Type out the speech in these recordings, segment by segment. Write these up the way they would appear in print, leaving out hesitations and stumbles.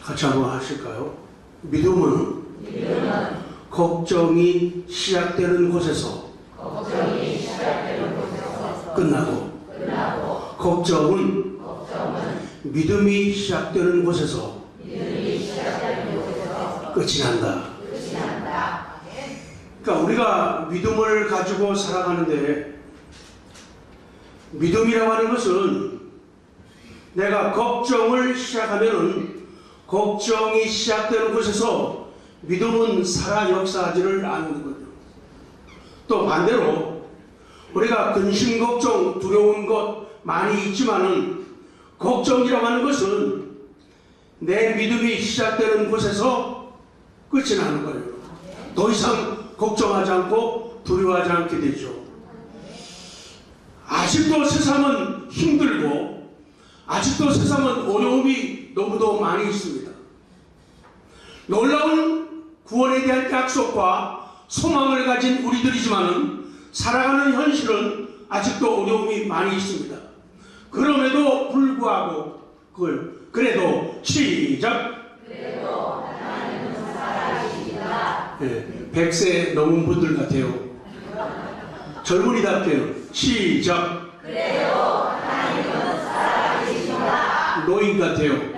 같이 한번 하실까요? 믿음은 걱정이 시작되는 곳에서 끝나고, 걱정은 믿음이 시작되는 곳에서 끝이 난다. 그러니까 우리가 믿음을 가지고 살아가는데, 믿음이라고 하는 것은 내가 걱정을 시작하면은 걱정이 시작되는 곳에서 믿음은 살아 역사하지를 않는 거죠. 또 반대로 우리가 근심, 걱정, 두려운 것 많이 있지만은 걱정이라고 하는 것은 내 믿음이 시작되는 곳에서 끝이 나는 거예요. 더 이상 걱정하지 않고 두려워하지 않게 되죠. 아직도 세상은 힘들고 아직도 세상은 어려움이 너무도 많이 있습니다. 놀라운 구원에 대한 약속과 소망을 가진 우리들이지만은 살아가는 현실은 아직도 어려움이 많이 있습니다. 그럼에도 불구하고 그래도 시작. 그래도 하나님은 살아계십니다. 네, 100세 넘은 분들 같아요. 젊은이답게요. 시작. 그래도 하나님은 살아계십니다. 노인 같아요.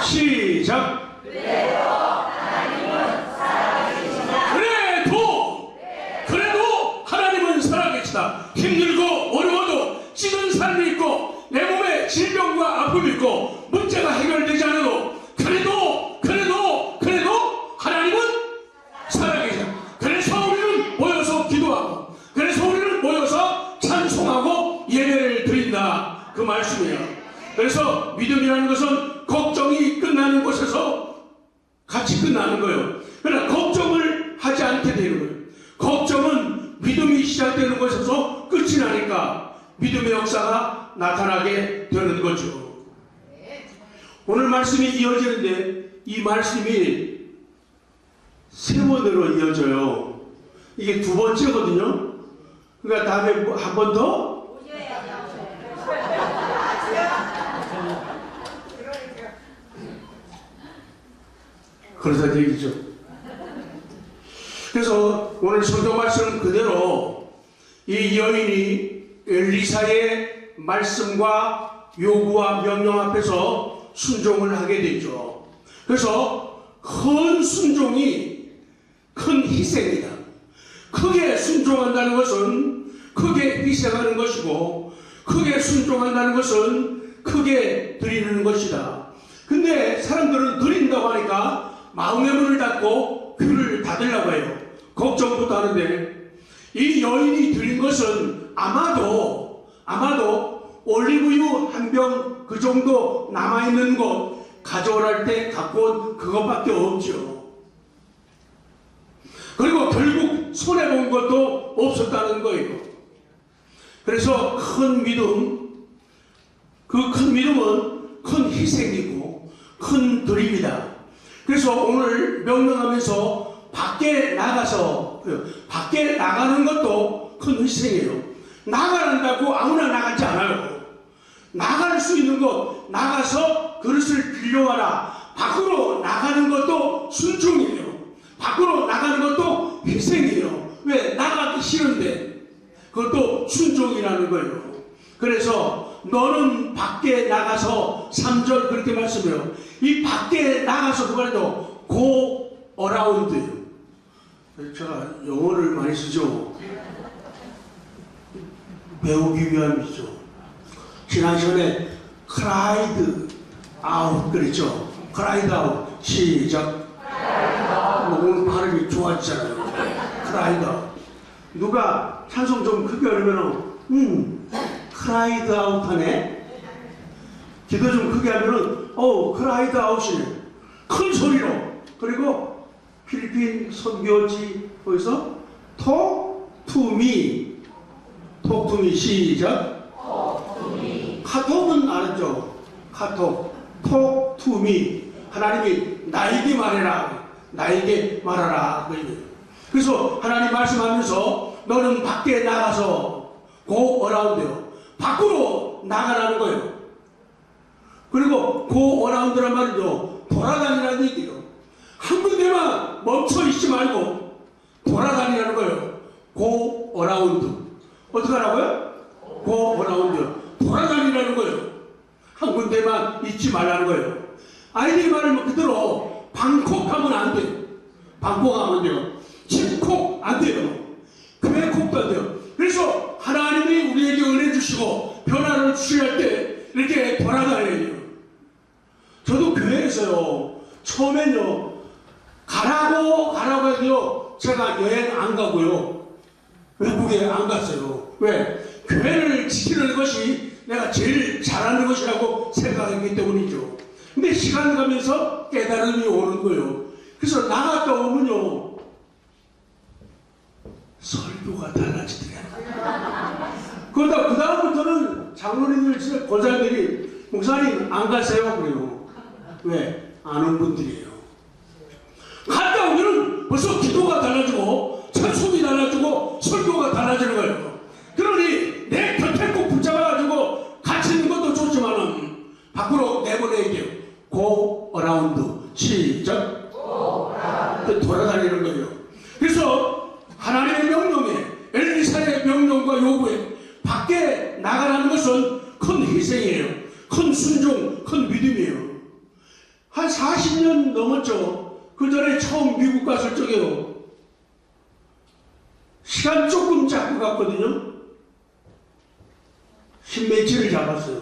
시작. 그래도 하나님은 살아계십니다. 그래도 하나님은 살아계시다. 힘들고 어려워도 찌든 삶이 있고 내 몸에 질병과 아픔이 있고 문제가 해결되지 않아도 그래도 하나님은 살아계시다. 그래서 우리는 모여서 기도하고, 그래서 우리는 모여서 찬송하고 예배를 드린다, 그 말씀이에요. 그래서 믿음이라는 것은 걱정이 끝나는 곳에서 같이 끝나는 거예요. 그러나 걱정을 하지 않게 되는 거예요. 걱정은 믿음이 시작되는 곳에서 끝이 나니까 믿음의 역사가 나타나게 되는 거죠. 오늘 말씀이 이어지는데 이 말씀이 세 번으로 이어져요. 이게 두 번째거든요. 그러니까 다음에 한 번 더 그러다 얘기죠. 그래서 오늘 성경 말씀 그대로 이 여인이 엘리사의 말씀과 요구와 명령 앞에서 순종을 하게 되죠. 그래서 큰 순종이 큰 희생이다. 크게 순종한다는 것은 크게 희생하는 것이고, 크게 순종한다는 것은 크게 드리는 것이다. 근데 사람들은 드린다고 하니까 마음의 문을 닫고 귀를 닫으려고 해요. 걱정부터 하는데, 이 여인이 드린 것은 아마도 올리브유 한 병 그 정도 남아있는 것 가져오랄 때 갖고 온 그것밖에 없죠. 그리고 결국 손해본 것도 없었다는 거예요. 그래서 큰 믿음, 그 큰 믿음은 큰 희생이고 큰 드림이다. 그래서 오늘 명령하면서 밖에 나가는 것도 큰 희생이에요. 나가란다고 아무나 나가지 않아요. 나갈 수 있는 것, 나가서 그릇을 빌려와라. 밖으로 나가는 것도 순종이에요. 밖으로 나가는 것도 희생이에요. 왜? 나가기 싫은데. 그것도 순종이라는 거예요. 그래서 너는 밖에 나가서 3절 그렇게 말씀해요. 이 밖에 나가서 그 말도 go around. 제가 영어를 많이 쓰죠. 배우기 위함이죠. 지난 시간에 cried out 그랬죠. cried out. 시작. 오늘 발음이 좋아지잖아요. cried out. 누가 찬송 좀 크게 하려면 cried out 하네. 기도 좀 크게 하면은 cried out이네. 큰 소리로. 그리고 필리핀 선교지 거기서 talk to me. talk to me. 시작. 카톡은 알았죠? 카톡. talk to me. 하나님이 나에게 말해라. 나에게 말하라. 그래서 하나님 말씀하면서 너는 밖에 나가서 go around요. 밖으로 나가라는 거예요. 그리고 go around란 말은요, 돌아다니라는 얘기예요. 한 군데만 멈춰 있지 말고 돌아다니라는 거예요. go around. 어떻게 하라고요? go around. 돌아다니라는 거예요. 한 군데만 있지 말라는 거예요. 아이들이 말하면 그대로 방콕하면 안 돼요. 방콕하면 안 돼요. 집콕 안 돼요. 교회콕도 안 돼요. 그래서 하나님이 우리에게 은혜 주시고 변화를 주셔야 할 때 이렇게 돌아다녀야 돼요. 저도 교회에서요, 처음엔요, 가라고 해도요, 제가 여행 안 가고요, 외국에 안 갔어요. 왜? 교회를 지키는 것이 내가 제일 잘하는 것이라고 생각했기 때문이죠. 근데 시간 가면서 깨달음이 오는 거예요. 그래서 나갔다 오면요, 설교가 달라지더라고요. 그러다 그 다음부터는 장로님들, 권사님들이 목사님 안 가세요? 그래요. 왜? 아는 분들이에요. 갔다 오면은 벌써 기도가 달라지고 찬송이 달라지고 설교가 달라지는 거예요. 그러니 내 곁에 꼭 붙잡아가지고 같이 있는 것도 좋지만은 밖으로 내보내야 돼요. Go around. 시작. 돌아다니는 거예요. 그래서 하나님의 명령에, 엘리사의 명령과 요구에 밖에 나가라는 것은 큰 희생이에요. 큰 순종, 큰 믿음이에요. 한 40년 넘었죠. 그 전에 처음 미국 갔을 적에요. 시간 조금 잡고 갔거든요. 10며칠을 잡았어요.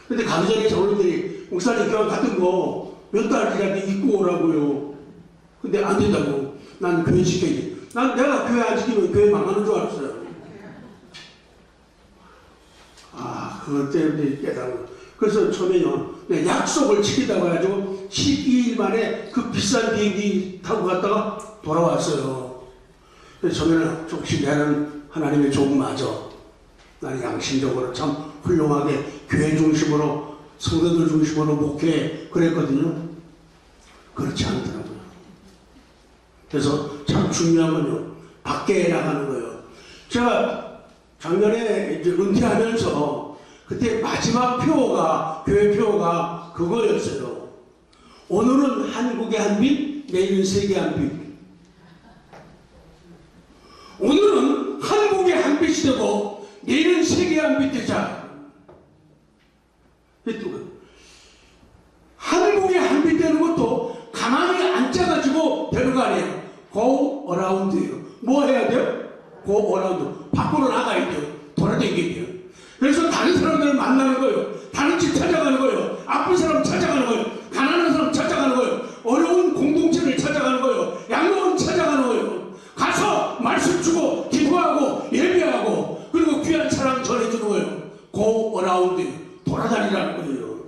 근데 가기 전에 장로님들이 목사님 교회 같은 거 몇 달이라도 입고 오라고요. 근데 안 된다고. 난 교회 지켜야지. 난 내가 교회 안 지키면 교회 망하는 줄 알았어요. 그것 때문에 깨달은. 그래서 처음에요, 약속을 지키다고 해가지고 12일 만에 그 비싼 비행기 타고 갔다가 돌아왔어요. 그래서 처음에는 조금씩 나는 하나님의 종 맞아. 나는 양심적으로 참 훌륭하게 교회 중심으로, 성도들 중심으로 목회 그랬거든요. 그렇지 않더라고요. 그래서 참 중요한 건요, 밖에 나가는 거예요. 제가 작년에 이제 은퇴하면서 그때 마지막 표가, 교회 표가 그거였어요. 오늘은 한국의 한 빛, 내일은 세계 한 빛. 오늘은 한국의 한 빛이 되고 내일은 세계 한 빛 되자. 한국의 한 빛 되는 것도 가만히 앉아가지고 되는 거 아니에요. Go around예요. 뭐 해야 돼요? Go around. 밖으로 나가야 돼요. 돌아다니게 돼요. 그래서 다른 사람들을 만나는 거예요. 다른 집 찾아가는 거예요. 아픈 사람 찾아가는 거예요. 가난한 사람 찾아가는 거예요. 어려운 공동체를 찾아가는 거예요. 양로원 찾아가는 거예요. 가서 말씀 주고 기도하고 예배하고 그리고 귀한 사랑 전해주는 거예요. Go around. 돌아다니라는 거예요.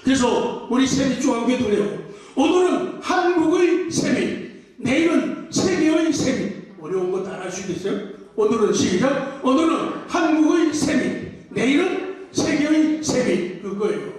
그래서 우리 세미중앙교회도 그래요. 오늘은 한국의 세미, 내일은 세계의 세미. 어려운 거 따라 할 수 있겠어요? 오늘은 시작. 오늘은 한국의 세미, 내일은 세계의 세미. 그거예요.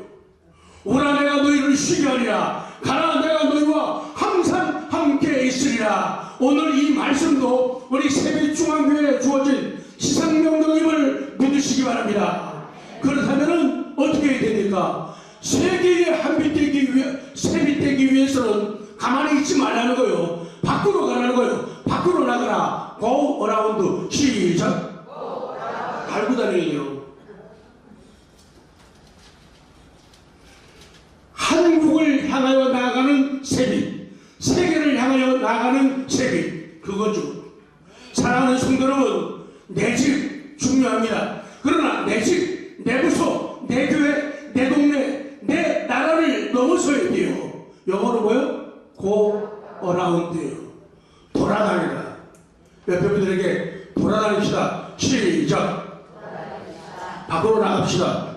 오라 내가 너희를 쉬게 하리라. 가라 내가 너희와 항상 함께 있으리라. 오늘 이 말씀도 우리 세미중앙교회에 주어진 시상명령임을 믿으시기 바랍니다. 그렇다면 어떻게 해야 됩니까? 세계에 한빛 되기 위해, 세빛 되기 위해서는 가만히 있지 말라는 거예요. 밖으로 가라는 거예요. 밖으로 나가라. Go around. 시작. 달고 다니래요. 한국을 향하여 나아가는 세빛, 세계를 향하여 나아가는 세빛. 그거죠. 사랑하는 성도 여러분, 내 집 중요합니다. 그러나 내 집, 내 부서, 내 교회, 내 동네, 내 나라를 넘어서야 돼요. 영어로 뭐요? Go around예요. 돌아다니라. 옆에 분들에게 돌아다닙시다. 시작. 밖으로 나갑시다.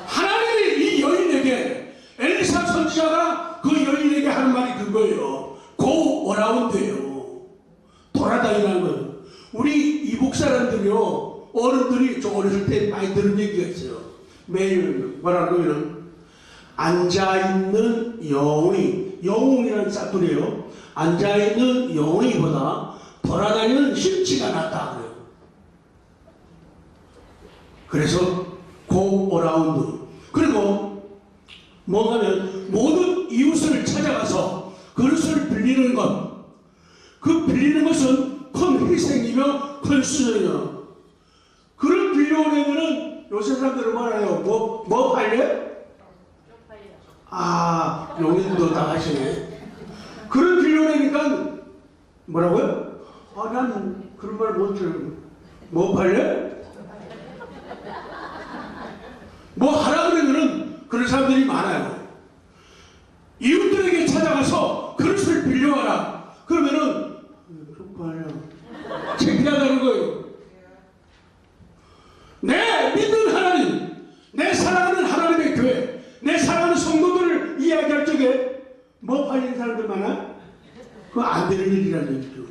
하나님이 이 여인에게, 엘리사 선지자가 그 여인에게 하는 말이 그거예요. Go around예요. 돌아다니라는 거예요. 우리 이북 사람들이요, 어른들이 저 어렸을 때 많이 들은 얘기가 있어요. 매일 뭐라고 하면 앉아있는 영웅이, 영웅이라는 사투리예요. 앉아있는 영웅이보다 돌아다니는 심치가 낫다 그래요. 그래서 Go around. 그리고 뭔가 하면 모든 이웃을 찾아가서 그릇을 빌리는 것. 그 빌리는 것은 큰 희생이며 큰 수저이며 그릇 빌려오려면은 요새 사람들은 뭐라요? 뭐 팔래? 아, 용인도 다 하시네. 그릇 빌려오려니까 뭐라고요? 아, 난 그런 말 못 들어. 뭐 팔래? 뭐 하라 그러면은 그런 사람들이 많아요. 이웃들에게 찾아가서 그릇을 빌려와라. 그러면은 쪽팔려. 창피하다는 거예요. 내 믿는 하나님, 내 사랑하는 하나님의 교회, 내 사랑하는 성도들을 이야기할 적에 뭐 팔리는 사람들 많아? 그거 안 되는 일이라는 얘기죠.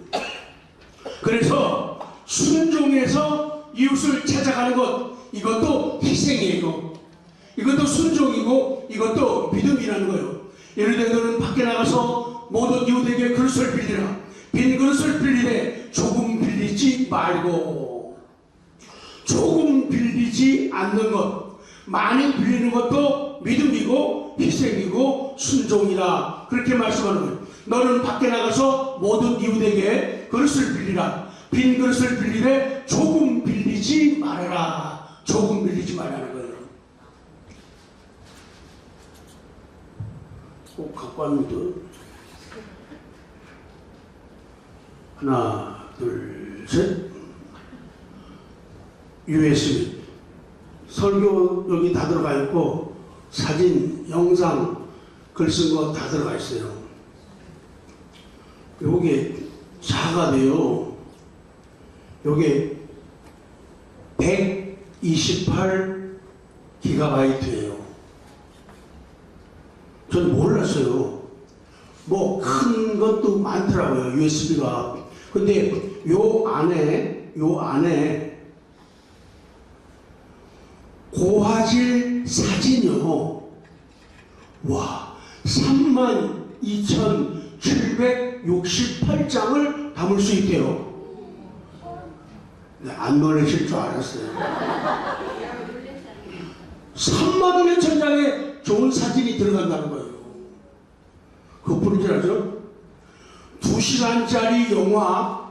그래서 순종해서 이웃을 찾아가는 것, 이것도 희생이에요. 이것도 순종이고 이것도 믿음이라는 거예요. 예를 들어 너는 밖에 나가서 모든 이웃에게 그릇을 빌리라. 빈 그릇을 빌리되 조금 빌리지 말고, 조금 빌리지 않는 것, 많이 빌리는 것도 믿음이고 희생이고 순종이다. 그렇게 말씀하는 거예요. 너는 밖에 나가서 모든 이웃에게 그릇을 빌리라. 빈 그릇을 빌리되 조금 빌리지 말아라. 조금 빌리지 말라는 거예요. 꼭 갖고 왔는데 하나, 둘, 셋. USB 설교 여기 다 들어가 있고 사진, 영상, 글 쓴 거 다 들어가 있어요. 요게 작아돼요. 요게 128GB예요. 전 몰랐어요. 뭐 큰 것도 많더라고요, USB가. 근데 요 안에 고화질 사진이요. 와, 32,768장을 담을 수 있대요. 네, 안 놀라실 줄 알았어요. 3만 몇천 장의 좋은 사진이 들어간다는 거예요. 그뿐이지 않죠? 2시간짜리 영화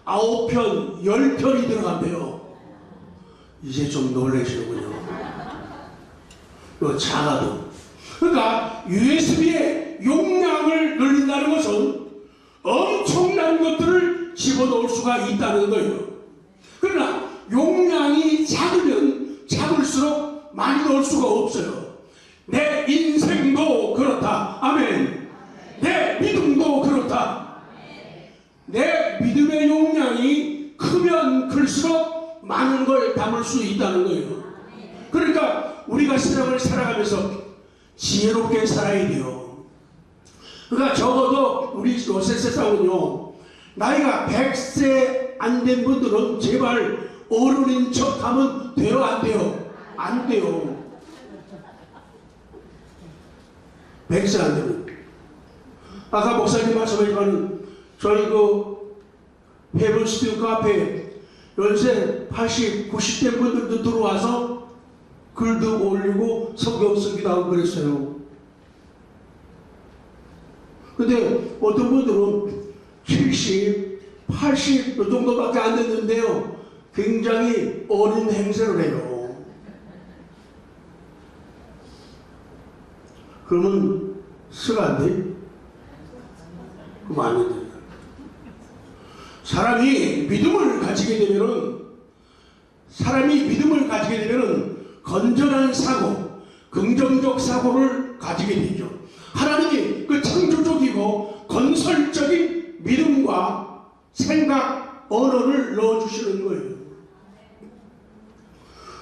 9편, 10편이 들어간대요. 이제 좀 놀라시는군요. 작아도. 그러니까 USB의 용량을 늘린다는 것은 엄청난 것들을 집어넣을 수가 있다는 거예요. 그러나 용량이 작으면 작을수록 많이 넣을 수가 없어요. 내 인생도 그렇다. 아멘. 내 믿음도 그렇다. 내 믿음의 용량이 크면 클수록 많은 걸 담을 수 있다는 거예요. 그러니까 우리가 세상을 살아가면서 지혜롭게 살아야 돼요. 그러니까 적어도 우리 요새 세상은요, 나이가 100세 안 된 분들은 제발 어른인 척 하면 돼요, 안 돼요? 안 돼요. 100세 안 되면. 아까 목사님 말씀하시면 저희 헤븐 스튜디오 카페에 연세 80, 90대 분들도 들어와서 글도 올리고 성경 쓰기도 하고 그랬어요. 근데 어떤 분들은 70, 80 정도밖에 안 됐는데요, 굉장히 어린 행세를 해요. 그러면 쓰가 안 돼? 그럼 안 돼. 사람이 믿음을 가지게 되면은 건전한 사고, 긍정적 사고를 가지게 되죠. 하나님이 그 창조적이고 건설적인 믿음과 생각, 언어를 넣어주시는 거예요.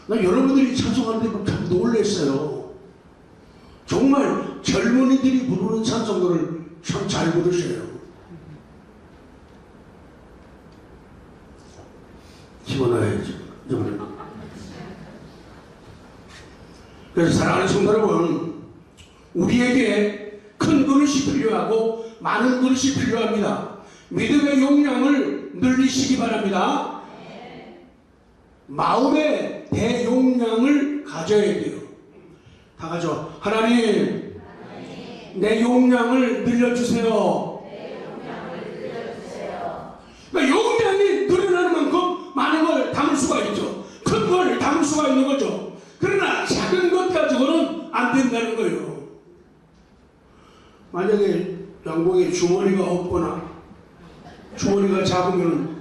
나 여러분들이 찬송하는데 참 놀랐어요. 정말 젊은이들이 부르는 찬송들을 참 잘 부르셔요. 집어넣어야지. 그래서 사랑하는 성도 여러분, 우리에게 큰 그릇이 필요하고 많은 그릇이 필요합니다. 믿음의 용량을 늘리시기 바랍니다. 마음의 대용량을 가져야 돼요. 다 가져. 하나님, 내 용량을 늘려주세요. 그러니까 용량이 늘어나는 만큼 많은 걸 담을 수가 있죠. 큰 걸 담을 수가 있는 거죠. 그러나 작은 것 가지고는 안 된다는 거예요. 만약에 양복에 주머니가 없거나 주머니가 작으면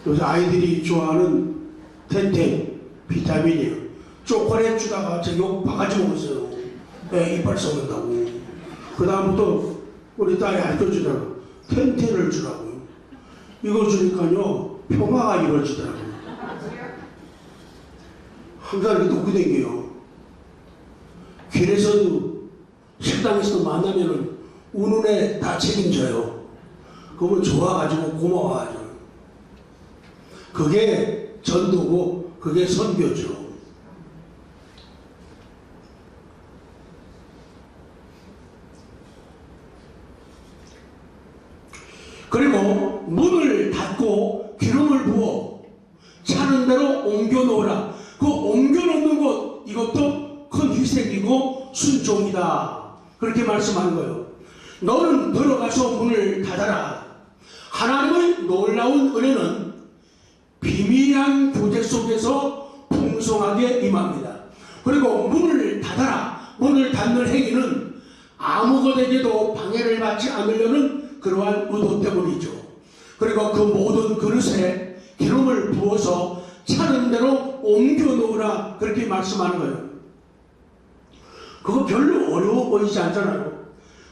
요새 아이들이 좋아하는 텐텐 비타민이에요. 초콜릿 주다가 저 욕 바가지 먹었어요. 애 이빨 썩는다고. 그 다음부터 우리 딸이 알려주잖아. 텐텐을 주라고요. 이거 주니까요 평화가 이루어지더라고요. 항상 이렇게 놓고 댕겨요. 길에서도 식당에서도 만나면은 우는 애 다 책임져요. 그러면 좋아가지고 고마워하죠. 그게 전도고 그게 선교죠. 그리고 문을 닫고 기름을 부어 차는 대로 옮겨 놓으라. 그 옮겨 놓는 것 이것도 큰 희생이고 순종이다. 그렇게 말씀하는 거예요. 너는 들어가서 문을 닫아라. 하나님의 놀라운 은혜는 비밀한 교제 속에서 풍성하게 임합니다. 그리고 문을 닫아라. 문을 닫는 행위는 아무것에게도 방해를 받지 않으려는 그러한 의도 때문이죠. 그리고 그 모든 그릇에 기름을 부어서 차는 대로 옮겨 놓으라. 그렇게 말씀하는 거예요. 그거 별로 어려워 보이지 않잖아요.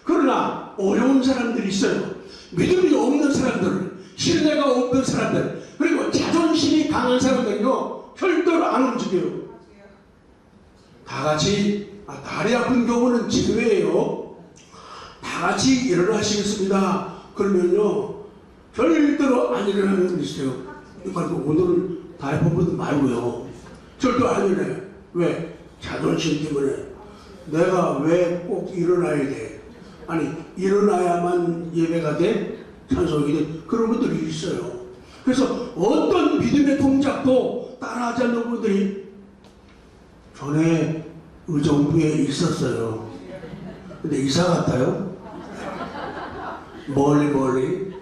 그러나 어려운 사람들이 있어요. 믿음이 없는 사람들, 신뢰가 없는 사람들, 그리고 자존심이 강한 사람들이요 절대로 안 움직여요. 다 같이 다리 아픈 경우는 지도예요. 다 같이 일어나시겠습니다. 그러면요 절대로 안 일어나는 분이 있어요. 그러니까 오늘은 다리 아픈 분들 말고요 절대로 안 일어나요. 왜? 자존심 때문에. 내가 왜 꼭 일어나야 돼? 아니 일어나야만 예배가 돼? 찬송이 돼? 그런 분들이 있어요. 그래서 어떤 믿음의 동작도 따라하지 않는 분들이 전에 의정부에 있었어요. 근데 이사 갔다요? 멀리.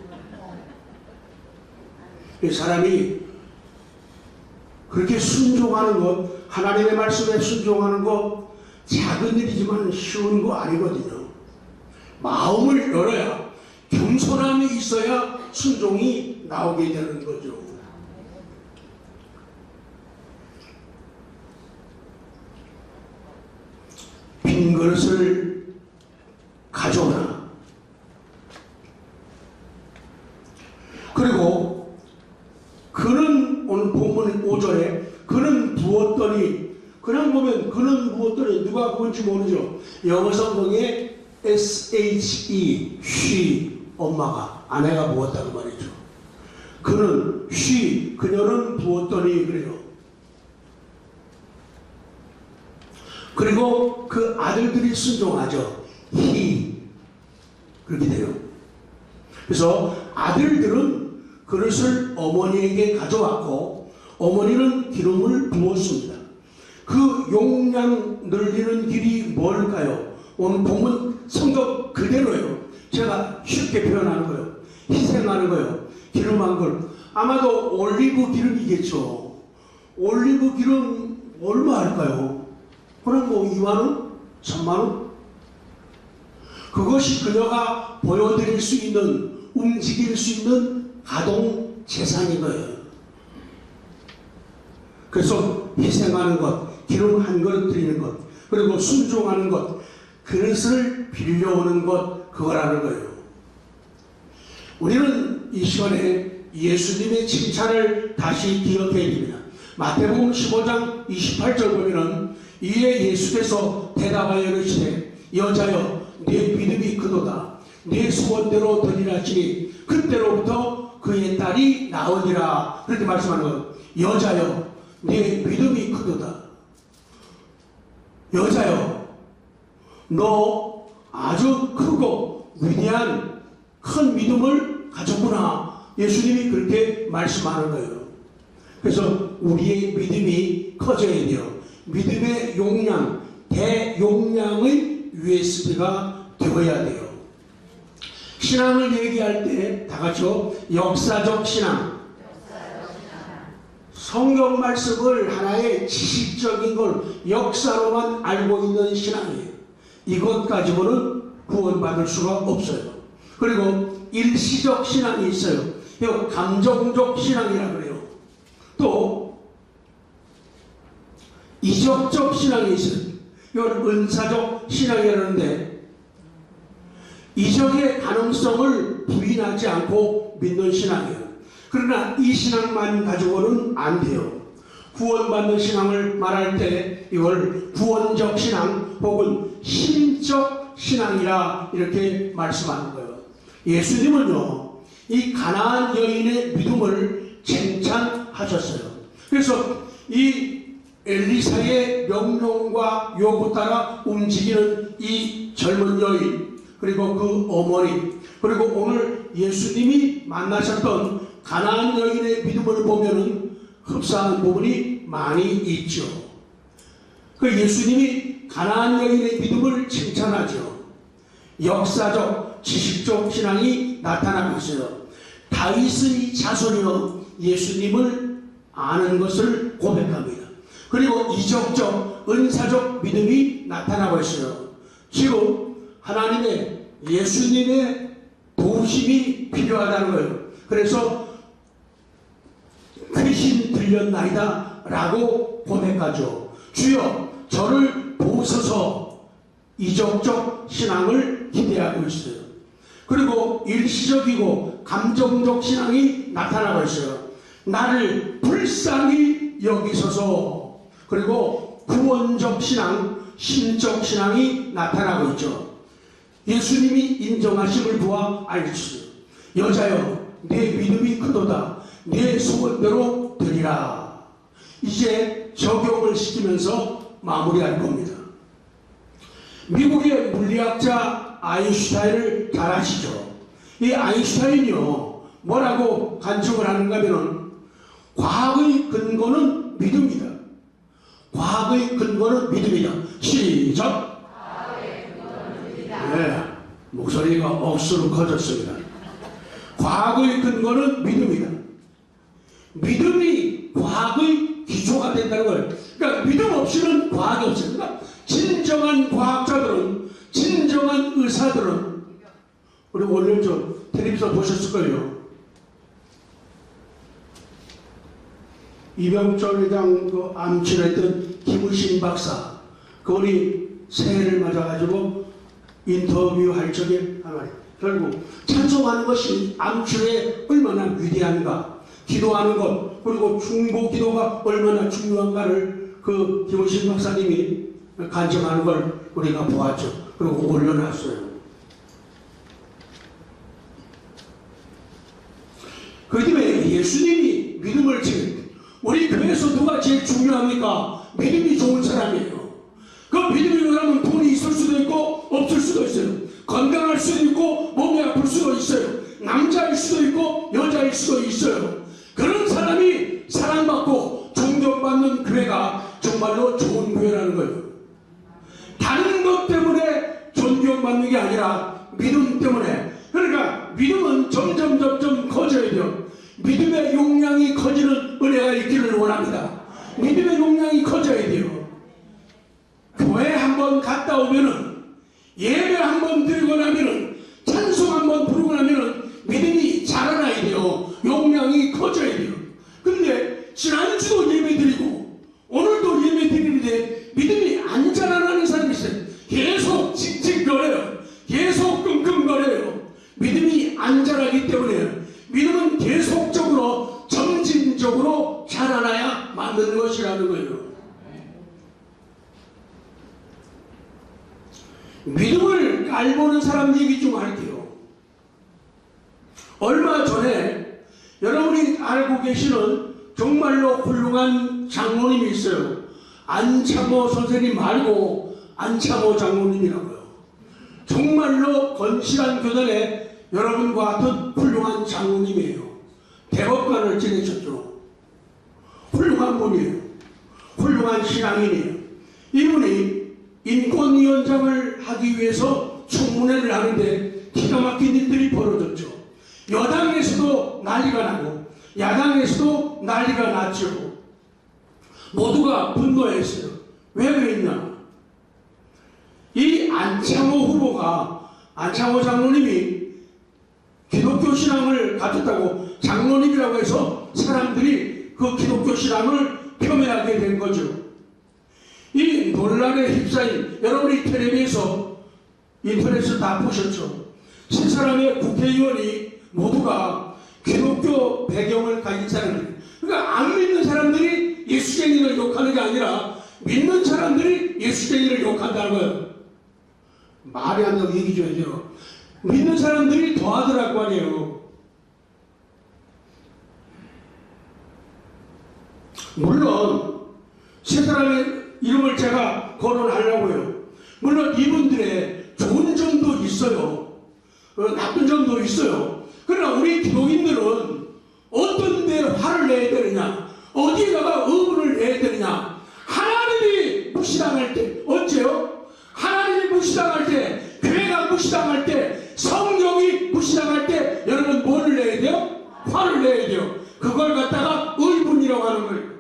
이 사람이 그렇게 순종하는 것, 하나님의 말씀에 순종하는 것 작은 일이지만 쉬운 거 아니거든요. 마음을 열어야, 겸손함이 있어야 순종이 나오게 되는 거죠. 빈 그릇을 가져오라. 그리고 그는 오늘 본문 5절에 그는 부었더니, 그냥 보면 그는 부었더니 누가 부은지 모르죠. 영어 성경에 SHE, she, 엄마가, 아내가 부었다고 말이죠. 그는, she, 그녀는 부었더니 그래요. 그리고 그 아들들이 순종하죠. he, 그렇게 돼요. 그래서 아들들은 그릇을 어머니에게 가져왔고 어머니는 기름을 부었습니다. 그 용량 늘리는 길이 뭘까요? 오늘 본문 성경 그대로예요. 제가 쉽게 표현하는 거예요. 희생하는 거예요. 기름 한 걸. 아마도 올리브 기름이겠죠. 올리브 기름 얼마 할까요? 그럼 뭐 2만원? 3만원? 그것이 그녀가 보여드릴 수 있는, 움직일 수 있는 가동 재산인 거예요. 그래서 희생하는 것, 기름 한 그릇 드리는 것, 그리고 순종하는 것, 그릇을 빌려오는 것, 그거라는 거예요. 우리는 이 시간에 예수님의 칭찬을 다시 기억해야 됩니다. 마태복음 15장 28절 보면은 이에 예수께서 대답하여 이르시되 여자여 네 믿음이 크도다. 네 소원대로 되리라 하시니 그때로부터 그의 딸이 나으니라. 그렇게 말씀하는 거예요. 여자여 네 믿음이 크도다. 여자여 너 아주 크고 위대한 큰 믿음을 가졌구나. 예수님이 그렇게 말씀하는 거예요. 그래서 우리의 믿음이 커져야 돼요. 믿음의 용량, 대용량의 USB가 되어야 돼요. 신앙을 얘기할 때 다 같이요. 역사적 신앙. 성경 말씀을 하나의 지식적인 걸 역사로만 알고 있는 신앙이에요. 이것 가지고는 구원받을 수가 없어요. 그리고 일시적 신앙이 있어요. 이거 감정적 신앙이라 그래요. 또 이적적 신앙이 있어요. 이건 은사적 신앙이라는데 이적의 가능성을 부인하지 않고 믿는 신앙이에요. 그러나 이 신앙만 가지고는 안 돼요. 구원받는 신앙을 말할 때 이걸 구원적 신앙 혹은 심적 신앙이라 이렇게 말씀하는 거예요. 예수님은요, 이 가나안 여인의 믿음을 칭찬하셨어요. 그래서 이 엘리사의 명령과 요구 따라 움직이는 이 젊은 여인, 그리고 그 어머니, 그리고 오늘 예수님이 만나셨던 가나안 여인의 믿음을 보면은 흡사한 부분이 많이 있죠. 그 예수님이 가나안 여인의 믿음을 칭찬하죠. 역사적, 지식적 신앙이 나타나고 있어요. 다윗의 자손이여 예수님을 아는 것을 고백합니다. 그리고 이적적, 은사적 믿음이 나타나고 있어요. 지금 하나님의 예수님의 도우심이 필요하다는 거예요. 그래서 귀신 들렸나이다 라고 고백하죠. 주여 저를 보소서. 이적적 신앙을 기대하고 있어요. 그리고 일시적이고 감정적 신앙이 나타나고 있어요. 나를 불쌍히 여기소서. 그리고 구원적 신앙, 심적 신앙이 나타나고 있죠. 예수님이 인정하심을 보아 알지요. 여자여 내 믿음이 크도다. 내 소원대로 되리라. 이제 적용을 시키면서 마무리할 겁니다. 미국의 물리학자 아인슈타인을 잘 아시죠? 이 아인슈타인이요 뭐라고 간증을 하는가 하면 과학의 근거는 믿음이다. 과학의 근거는 믿음이다. 시작. 과학의 근거는 믿음이다. 네, 목소리가 억수로 커졌습니다. 과학의 근거는 믿음이다. 믿음이 과학의 기초가 된다는 거예요. 그러니까 믿음 없이는 과학이 없어요. 그러니까 진정한 과학자들은, 진정한 의사들은, 우리 오늘 좀 텔레비전 보셨을 거예요. 이병철 회장 그 암치료했던 김우신 박사, 그분이 새해를 맞아가지고 인터뷰할 적에 한 말이 결국 찬송하는 것이 암치료에 얼마나 위대한가, 기도하는 것, 그리고 중보 기도가 얼마나 중요한가를 그 김우신 박사님이 간증하는 걸 우리가 보았죠. 그리고 올려놨어요. 그 다음에 예수님이 믿음을 지금 우리 교회에서 누가 제일 중요합니까? 믿음이 좋은 사람이에요. 그 믿음이 그러면 돈이 있을 수도 있고 없을 수도 있어요. 건강할 수도 있고 몸이 아플 수도 있어요. 남자일 수도 있고 여자일 수도 있어요. 그런 사람이 사랑받고 존경받는 교회가 정말로 좋은 교회라는 거예요. 다른 것 때문에 존경받는 게 아니라 믿음 때문에. 그러니까 믿음은 점점 커져야 돼요. 믿음의 용량이 커지는 은혜가 있기를 원합니다. 믿음의 용량이 커져야 돼요. 교회 한번 갔다 오면은, 예배 한번 드리고 나면은, 찬송 한번 부르고 나면은 믿음이 자라나야 돼요. 용량이 커져야 돼요. 근데 지난주도 예배 드리고 오늘도 예배 드리는데 믿음이 안 자라나는 사람이 있어요. 계속 징징거려요. 계속 끙끙거려요. 믿음이 안 자라기 때문에 믿음은 계속적으로 점진적으로 자라나야 만드는 것이라는 거예요. 믿음을 알보는 사람 얘기 좀 할게요. 얼마 전에 여러분이 알고 계시는 정말로 훌륭한 장로님이 있어요. 안창호 선생님 말고 안창호 장로님이라고요. 정말로 건실한 교단에 여러분과 같은 훌륭한 장로님이에요. 대법관을 지내셨죠. 훌륭한 훌륭한 분이에요. 훌륭한 신앙인이에요. 이분이 인권위원장을 하기 위해서 청문회를 하는데 기가 막힌 일들이 벌어졌죠. 여당에서도 난리가 나고 야당에서도 난리가 났죠. 모두가 분노했어요. 왜 그랬냐? 이 안창호 후보가, 안창호 장로님이 기독교 신앙을 가졌다고 장로님이라고 해서 사람들이 그 기독교 신앙을 폄훼하게 된 거죠. 이 논란에 휩싸인, 여러분이 텔레비에서 인터넷에서 다 보셨죠. 세 사람의 국회의원이 모두가 기독교 배경을 가진 사람들, 그러니까 안 믿는 사람들이 예수쟁이를 욕하는 게 아니라 믿는 사람들이 예수쟁이를 욕한다는 거예요. 말이 안 나고 얘기 좀 해줘요. 믿는 사람들이 더하더라고 하네요. 물론 세 사람의 이름을 제가 거론하려고요. 물론 이분들의 좋은 점도 있어요. 나쁜 점도 있어요. 그러나 우리 기독인들은 어떤 데 화를 내야 되느냐, 어디에다가 의문을 내야 되느냐. 하나님이 무시당할 때, 어째요? 하나님이 무시당할 때, 교회가 무시당할 때, 성경이 무시당할 때 여러분 뭘 내야 돼요? 화를 내야 돼요. 그걸 갖다가 의문이라고 하는 거예요.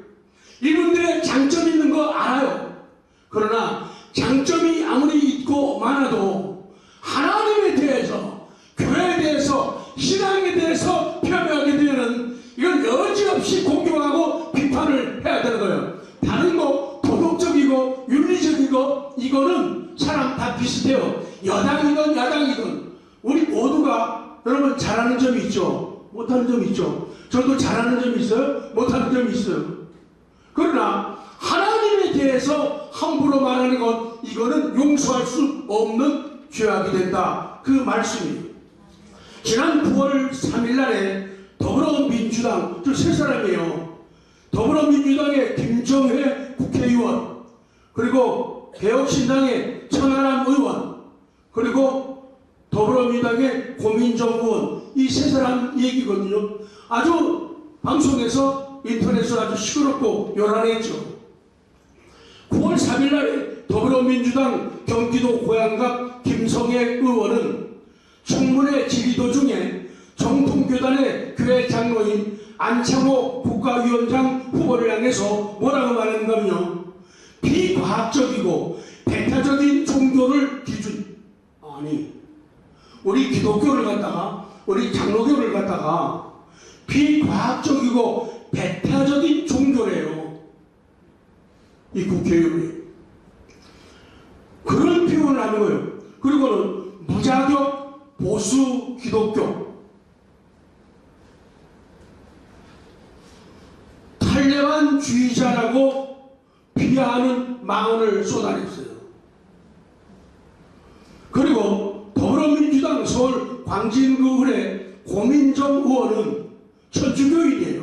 이분들의 장점이 있는 거 알아요. 그러나 장점이 아무리 있고 많아도 하나님에 대해서, 교회에 대해서, 신앙에 대해서 폄훼하게 되면 이건 여지없이 공격하고 비판을 해야 되는 거예요. 다른 거 도덕적이고 윤리적이고 이거는 사람 다 비슷해요. 여당이든 야당이든 우리 모두가 여러분 잘하는 점이 있죠. 못하는 점이 있죠. 저도 잘하는 점이 있어요. 못하는 점이 있어요. 그러나 하나님에 대해서 함부로 말하는 것, 이거는 용서할 수 없는 죄악이 된다. 그 말씀이에요. 지난 9월 3일 날에 더불어민주당, 저 세 사람이에요. 더불어민주당의 김정회 국회의원, 그리고 개혁신당의 천하람 의원, 그리고 더불어민주당의 고민정 의원, 이 세 사람 얘기거든요. 아주 방송에서 인터넷으로 아주 시끄럽고 요란했죠. 9월 3일 날에 더불어민주당 경기도 고양갑 김성애 의원은 청문회 질의 도중에 정통교단의 교회 장로인 안창호 국가위원장 후보를 향해서 뭐라고 말했는가면요, 비과학적이고 배타적인 종교를 기준, 아니 우리 기독교를 갖다가, 우리 장로교를 갖다가 비과학적이고 배타적인 종교래요. 이 국회의원이 그런 표현을 하는 거예요. 그리고는 무자격 보수 기독교, 탈레반주의자라고 비하하는 망언을 쏟아냈어요. 그리고 더불어민주당 서울 광진구의 고민정 의원은 천주교인이에요.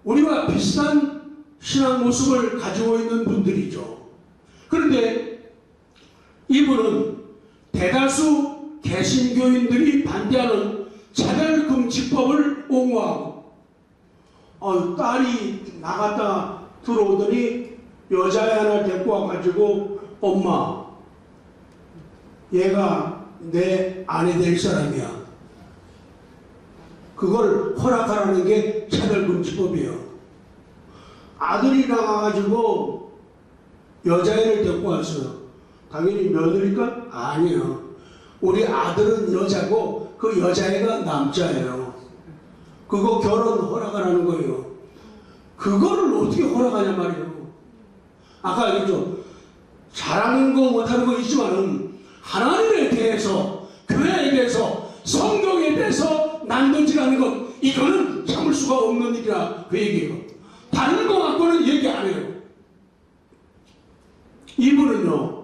우리와 비슷한 신앙 모습을 가지고 있는 분들이죠. 그런데 이분은 대다수 개신교인들이 반대하는 차별금지법을 옹호하고, 딸이 나갔다 들어오더니 여자애 하나 데리고 와가지고, 엄마, 얘가 내 아내 될 사람이야. 그걸 허락하라는 게 차별금지법이에요. 아들이 나가가지고 여자애를 데리고 왔어요. 당연히 며느리일까? 아니에요. 우리 아들은 여자고 그 여자애가 남자예요. 그거 결혼 허락하라는 거예요. 그거를 어떻게 허락하냐 말이에요. 아까 얘기했죠. 잘하는 거 못하는 거 있지만은 하나님에 대해서, 교회에 대해서, 성경에 대해서 난도질하는 것, 이거는 참을 수가 없는 일이라 그 얘기예요. 다른 거 갖고는 얘기 안 해요. 이분은요,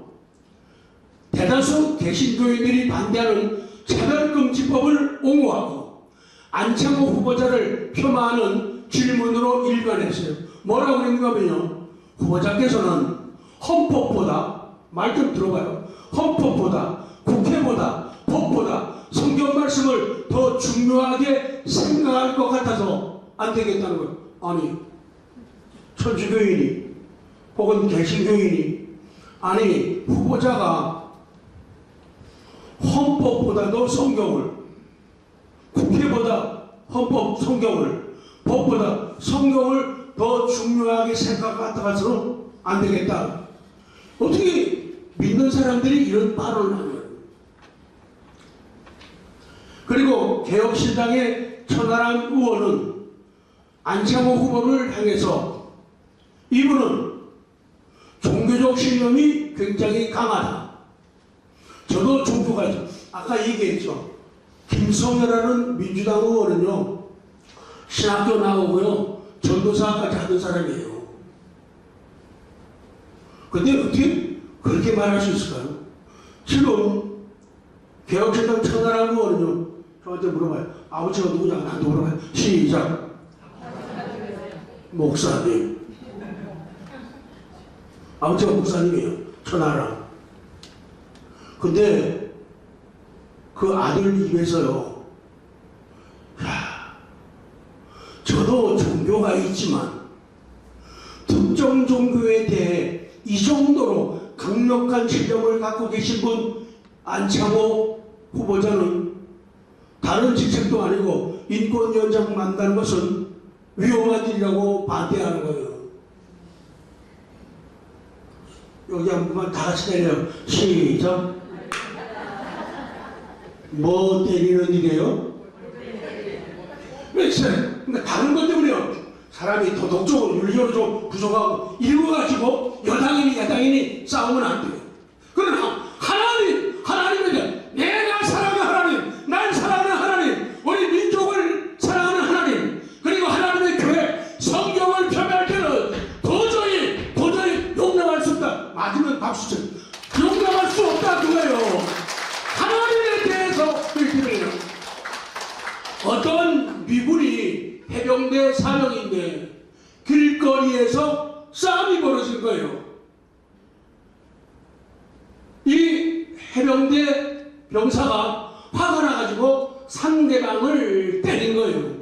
대다수 개신교인들이 반대하는 차별금지법을 옹호하고 안창호 후보자를 폄하하는 질문으로 일관했어요. 뭐라고 그랬는가 하면요, 후보자께서는 헌법보다, 말 좀 들어봐요, 헌법보다, 국회보다, 법보다 성경 말씀을 더 중요하게 생각할 것 같아서 안 되겠다는 거예요. 아니, 천주교인이 혹은 개신교인이 아니 후보자가 헌법보다도 성경을 국회보다 헌법 성경을 법보다 성경을 더 중요하게 생각하다가서는 안 되겠다. 어떻게 믿는 사람들이 이런 발언을 하냐. 그리고 개혁신당의 천하람 의원은 안창호 후보를 향해서 이분은 종교적 신념이 굉장히 강하다. 저도 종교가 있죠. 아까 얘기했죠. 김성현이라는 민주당 의원은요, 신학교 나오고요, 전도사까지 하던 사람이에요. 근데 어떻게 그렇게 말할 수 있을까요? 지금 개혁신당 천하람 의원은요, 저한테 물어봐요. 아버지가 누구냐? 나한테 물어봐요. 시작. 목사님. 아버지가 목사님이에요. 천하람. 근데 그 아들 입에서요, 야, 저도 종교가 있지만 특정 종교에 대해 이 정도로 강력한 신념을 갖고 계신 분 안창호 후보자는 다른 직책도 아니고 인권위원장 만나는 것은 위험한 일이라고 반대하는 거예요. 여기 한 번만 다 같이 때려요. 시작. 뭐 때리는 일이에요? 그러니까 다른 것 때문에요. 사람이 도덕적으로 윤리적으로 좀 부족하고 이루어가지고 여당이니 야당이니 싸우면 안 돼요. 그러나 하나님에 대한 내가 사랑하는 하나님, 날 사랑하는 하나님, 우리 민족을 사랑하는 하나님, 그리고 하나님의 교회, 성경을 폄훼할 때는 도저히 용납할 수 없다. 맞으면 박수 쳐. 용납할 수 없다 그거예요. 하나님에 대해서 그렇게 돼요. 어떤 미군이 해병대 사령인데 길거리에서 싸움이 벌어진 거예요. 이 해병대 병사가 화가 나가지고 상대방을 때린 거예요.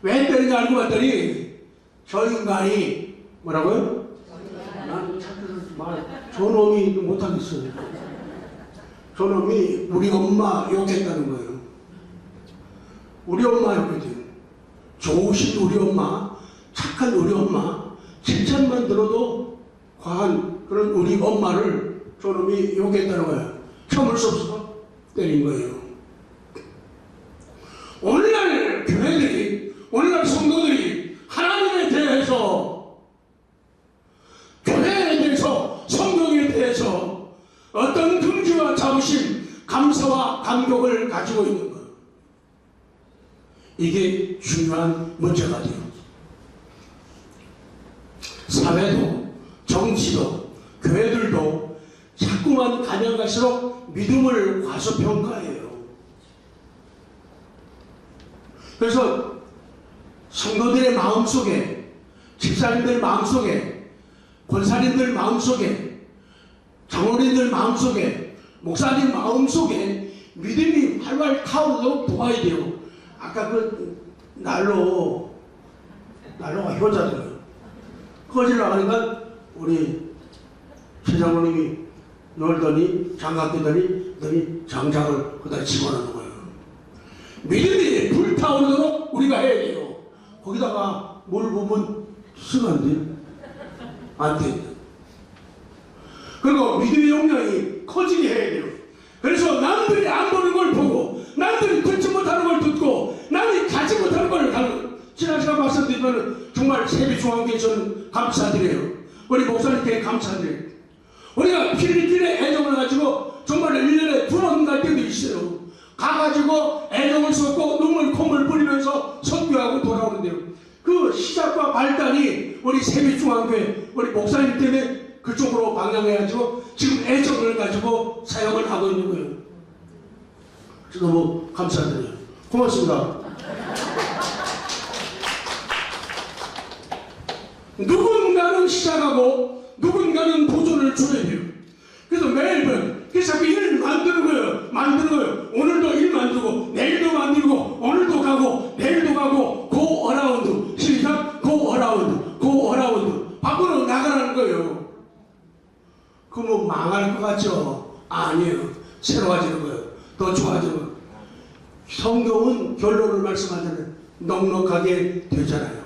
왜 때린지 알고 봤더니 저 인간이 뭐라고요? 난 저놈이 못하겠어요. 저놈이 우리 엄마 욕했다는 거예요. 우리 엄마 욕했대요. 좋으신 우리 엄마, 착한 우리 엄마, 칭찬만 들어도 과한 그런 우리 엄마를 저놈이 욕했다는 거예요. 참을 수 없어서 때린 거예요. 오늘날 교회들이, 오늘날 성도들이 하나님에 대해서, 교회에 대해서, 성경에 대해서 어떤 긍지와 자부심, 감사와 감격을 가지고 있는 거예요. 이게 중요한 문제가 돼요. 사회도, 정치도, 교회들도 자꾸만 가면 갈수록 믿음을 과소평가해요. 그래서 성도들의 마음속에, 집사님들 마음속에, 권사님들 마음속에, 장로님들 마음속에, 목사님 마음속에 믿음이 활활 타오르도록 도와야 돼요. 아까 그 난로가 효자들이에요. 꺼지려고 하니까 우리 최장로님이 놀더니 장갑 끼더니 장작을 거기다 집어넣는 거예요. 믿음이 불타오르도록 우리가 해야 돼요. 거기다가 뭘 보면 쓰간데 안 돼. 그리고 믿음의 용량이 커지게 해야 돼요. 그래서 남들이 안 보는 걸 보고, 남들이 듣지 못하는 걸 듣고, 남이 가지 못하는 걸 가는. 지난 시간 말씀드리면 정말 세비중앙교회 저는 감사드려요. 우리 목사님께 감사드려요. 우리가 필리핀에 애정을 가지고 정말 1년에 2번 갈 때도 있어요. 가가지고 애정을 쏟고 눈물 콧물 뿌리면서 선교하고 돌아오는데요. 그 시작과 발단이 우리 세비중앙교회 우리 목사님 때문에 그쪽으로 방향해가지고 지금 애정을 가지고 사역을 하고 있는 거예요. 그래서 너무 감사드려요. 고맙습니다. 누군가는 시작하고 누군가는 도전을 줘야 돼요. 그래서 매일은 그래서 일 만드는 거예요. 오늘도 일 만들고 내일도 만들고 오늘도 가고 내일도 가고 고 어라운드 시작 고 어라운드 좋은 결론을 말씀하자면 넉넉하게 되잖아요.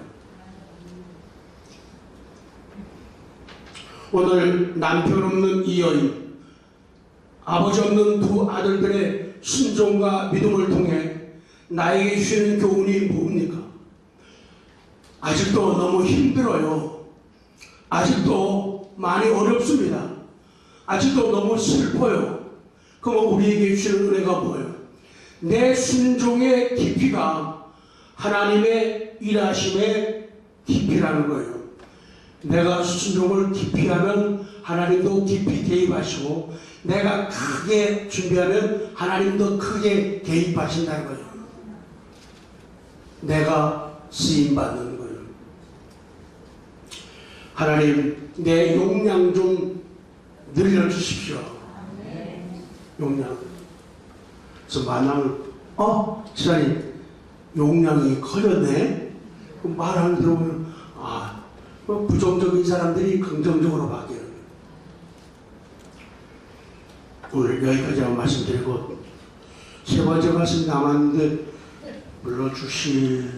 오늘 남편 없는 이 여인, 아버지 없는 두 아들들의 순종과 믿음을 통해 나에게 주시는 교훈이 뭡니까? 아직도 너무 힘들어요. 아직도 많이 어렵습니다. 아직도 너무 슬퍼요. 그럼 우리에게 주시는 은혜가 뭐예요? 내 순종의 깊이가 하나님의 일하심의 깊이라는 거예요. 내가 순종을 깊이 하면 하나님도 깊이 개입하시고, 내가 크게 준비하면 하나님도 크게 개입하신다는 거예요. 내가 쓰임받는 거예요. 하나님, 내 용량 좀 늘려주십시오. 용량. 그래서 만남을, 지사님, 용량이 커졌네? 말하는 들어보면, 부정적인 사람들이 긍정적으로 바뀌어요. 오늘 여기까지 말씀드리고, 세 번째 말씀 남았는데, 불러주시겠죠?